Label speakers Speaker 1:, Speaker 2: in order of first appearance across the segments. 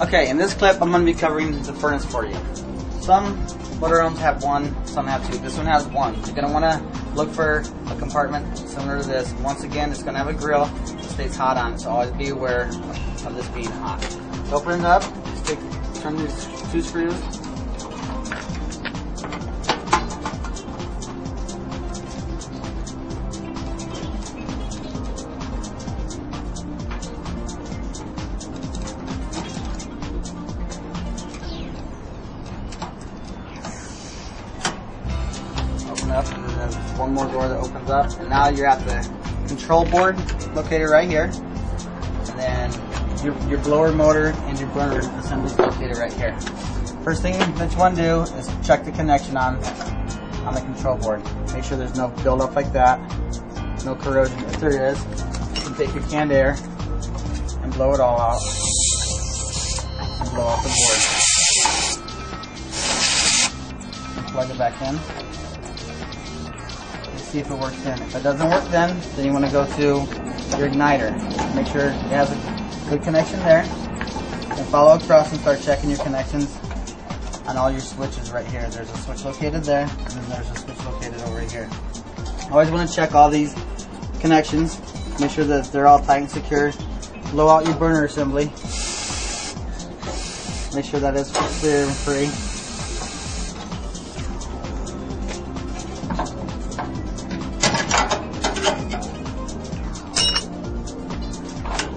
Speaker 1: Okay, in this clip I'm going to be covering the furnace for you. Some motorhomes have one, some have two. This one has one. You're going to want to look for a compartment similar to this. Once again, it's going to have a grill that stays hot on it, so always be aware of this being hot. So open it up, turn these two screws. Up, and then there's one more door that opens up, and now you're at the control board located right here, and then your blower motor and your burner assembly is located right here. First thing that you want to do is check the connection on the control board. Make sure there's no buildup like that, no corrosion. If there is, you can take your canned air and blow it all out and blow out the board. And plug it back in. See if it works in. If it doesn't work then you want to go to your igniter. Make sure it has a good connection there. And follow across and start checking your connections on all your switches right here. There's a switch located there, and then there's a switch located over here. Always want to check all these connections. Make sure that they're all tight and secure. Blow out your burner assembly. Make sure that it's clear and free.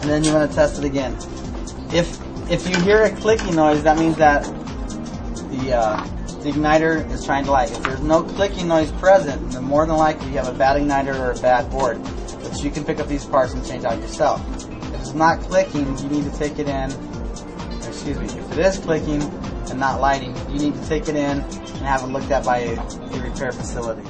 Speaker 1: And then you want to test it again. If you hear a clicking noise, that means that the igniter is trying to light. If there's no clicking noise present, then more than likely you have a bad igniter or a bad board. But you can pick up these parts and change out yourself. If it's not clicking, you need to take it in. Excuse me. If it is clicking and not lighting, you need to take it in and have it looked at by a repair facility.